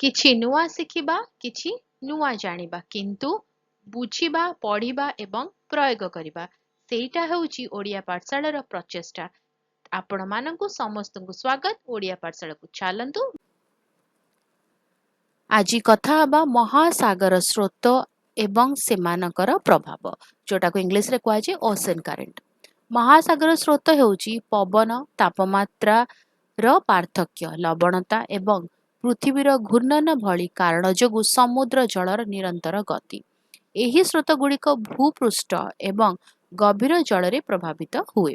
କିଛି ନୂଆ ଶିଖିବା, କିଛି ନୂଆ ଜାଣିବା, କିନ୍ତୁ ବୁଝିବା, ପଢିବା ଏବଂ ପ୍ରୟୋଗ କରିବା ସେଇଟା ହେଉଛି ଓଡ଼ିଆ ପାଠଶାଳାର ପ୍ରଚେଷ୍ଟା। ଆପଣମାନଙ୍କୁ ସମସ୍ତଙ୍କୁ ସ୍ୱାଗତ ଓଡ଼ିଆ ପାଠଶାଳାକୁ। ଚାଲନ୍ତୁ ଆଜି କଥା ହେବା ମହାସାଗର ସ୍ରୋତ ଏବଂ ସେମାନଙ୍କର ପ୍ରଭାବ, ଯୋଉଟାକୁ ଇଂଲିଶରେ କୁହାଯାଏ ଓସେନ୍ କରେଣ୍ଟ। ମହାସାଗର ସ୍ରୋତ ହେଉଛି ପବନ ତାପମାତ୍ରାର ପାର୍ଥକ୍ୟ, ଲବଣତା ଏବଂ ପୃଥିବୀର ଘୂର୍ଣ୍ଣନ ଭଳି କାରଣ ଯୋଗୁଁ ସମୁଦ୍ର ଜଳର ନିରନ୍ତର ଗତି। ଏହି ସ୍ରୋତଗୁଡ଼ିକ ଭୂପୃଷ୍ଠ ଏବଂ ଗଭୀର ଜଳରେ ପ୍ରଭାବିତ ହୁଏ।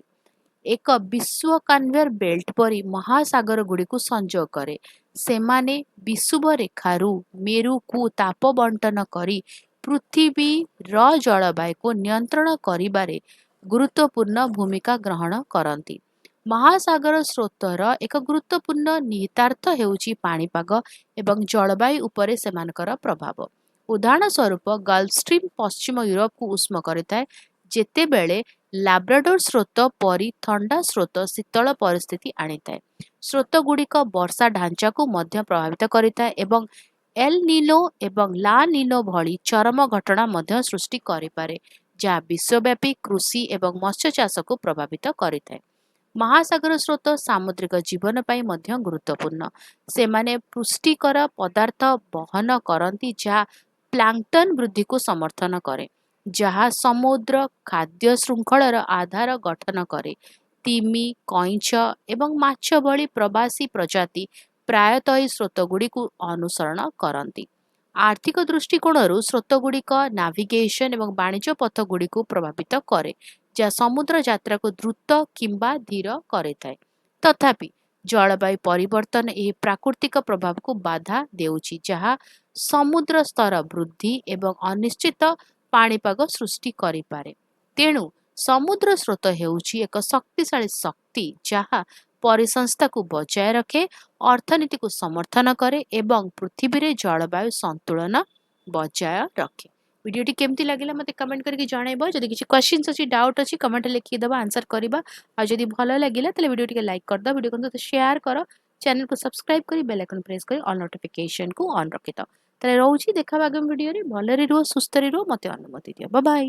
ଏକ ବିଶ୍ୱ କନ୍ଭେୟର ବେଲ୍ଟ ପରି ମହାସାଗରଗୁଡ଼ିକୁ ସଂଯୋଗ କରେ। ସେମାନେ ବିଷୁବ ରେଖାରୁ ମେରୁକୁ ତାପ ବଣ୍ଟନ କରି ପୃଥିବୀର ଜଳବାୟୁକୁ ନିୟନ୍ତ୍ରଣ କରିବାରେ ଗୁରୁତ୍ୱପୂର୍ଣ୍ଣ ଭୂମିକା ଗ୍ରହଣ କରନ୍ତି। ମହାସାଗର ସ୍ରୋତର ଏକ ଗୁରୁତ୍ୱପୂର୍ଣ୍ଣ ନିହିତାର୍ଥ ହେଉଛି ପାଣିପାଗ ଏବଂ ଜଳବାୟୁ ଉପରେ ସେମାନଙ୍କର ପ୍ରଭାବ। ଉଦାହରଣ ସ୍ୱରୂପ, ଗଲ୍ଫ ଷ୍ଟ୍ରିମ୍ ପଶ୍ଚିମ ୟୁରୋପକୁ ଉଷ୍ମ କରିଥାଏ, ଯେତେବେଳେ ଲାବ୍ରାଡୋର ସ୍ରୋତ ପରି ଥଣ୍ଡା ସ୍ରୋତ ଶୀତଳ ପରିସ୍ଥିତି ଆଣିଥାଏ। ସ୍ରୋତଗୁଡ଼ିକ ବର୍ଷା ଢାଞ୍ଚାକୁ ମଧ୍ୟ ପ୍ରଭାବିତ କରିଥାଏ ଏବଂ ଏଲ୍ ନିନୋ ଏବଂ ଲା ନିନୋ ଭଳି ଚରମ ଘଟଣା ମଧ୍ୟ ସୃଷ୍ଟି କରିପାରେ, ଯାହା ବିଶ୍ୱବ୍ୟାପୀ କୃଷି ଏବଂ ମତ୍ସ୍ୟ ଚାଷକୁ ପ୍ରଭାବିତ କରିଥାଏ। ମହାସାଗର ସ୍ରୋତ ସାମୁଦ୍ରିକ ଜୀବନ ପାଇଁ ମଧ୍ୟ ଗୁରୁତ୍ୱପୂର୍ଣ୍ଣ। ସେମାନେ ପୁଷ୍ଟିକର ପଦାର୍ଥ ବହନ କରନ୍ତି ଯାହା ପ୍ଲାଙ୍କ୍ଟନ ବୃଦ୍ଧିକୁ ସମର୍ଥନ କରେ, ଯାହା ସମୁଦ୍ର ଖାଦ୍ୟ ଶୃଙ୍ଖଳର ଆଧାର ଗଠନ କରେ। ତିମି, କଇଁଛ ଏବଂ ମାଛ ଭଳି ପ୍ରବାସୀ ପ୍ରଜାତି ପ୍ରାୟତଃ ଏହି ସ୍ରୋତଗୁଡ଼ିକୁ ଅନୁସରଣ କରନ୍ତି। ଆର୍ଥିକ ଦୃଷ୍ଟିକୋଣରୁ ସ୍ରୋତଗୁଡ଼ିକ ନାଭିଗେସନ୍ ଏବଂ ବାଣିଜ୍ୟ ପଥଗୁଡ଼ିକୁ ପ୍ରଭାବିତ କରେ, ଯାହା ସମୁଦ୍ର ଯାତ୍ରାକୁ ଦ୍ରୁତ କିମ୍ବା ଧୀର କରିଥାଏ। ତଥାପି ଜଳବାୟୁ ପରିବର୍ତ୍ତନ ଏହି ପ୍ରାକୃତିକ ପ୍ରଭାବକୁ ବାଧା ଦେଉଛି, ଯାହା ସମୁଦ୍ର ସ୍ତର ବୃଦ୍ଧି ଏବଂ ଅନିଶ୍ଚିତ ପାଣିପାଗ ସୃଷ୍ଟି କରିପାରେ। ତେଣୁ ସମୁଦ୍ର ସ୍ରୋତ ହେଉଛି ଏକ ଶକ୍ତିଶାଳୀ ଶକ୍ତି ଯାହା ପରିସଂସ୍ଥାକୁ ବଜାୟ ରଖେ, ଅର୍ଥନୀତିକୁ ସମର୍ଥନ କରେ ଏବଂ ପୃଥିବୀରେ ଜଳବାୟୁ ସନ୍ତୁଳନ ବଜାୟ ରଖେ। ଭିଡ଼ିଓଟି କେମିତି ଲାଗିଲା ମୋତେ କମେଣ୍ଟ କରିକି ଜଣାଇବ। ଯଦି କିଛି କ୍ୱେଶ୍ଚିନ୍ସ ଅଛି, ଡାଉଟ୍ ଅଛି, କମେଣ୍ଟରେ ଲେଖିଦେବା, ଆନ୍ସର କରିବା। ଆଉ ଯଦି ଭଲ ଲାଗିଲା ତାହେଲେ ଭିଡ଼ିଓ ଟିକେ ଲାଇକ୍ କରିଦେବ, ଭିଡ଼ିଓ ସହିତ ସେୟାର କର, ଚ୍ୟାନେଲକୁ ସବସ୍କ୍ରାଇବ କରି ବେଲ୍ ଆଇକନ୍ ପ୍ରେସ୍ କରି ଅଲ୍ ନୋଟିଫିକେସନକୁ ଅନ୍ ରଖିଥାଅ। ତାହେଲେ ରହୁଛି, ଦେଖା ଆଗାମୀ ଭିଡ଼ିଓରେ। ଭଲରେ ରୁହ, ସୁସ୍ଥରେ ରୁହ, ମୋତେ ଅନୁମତି ଦିଅ। Bye bye.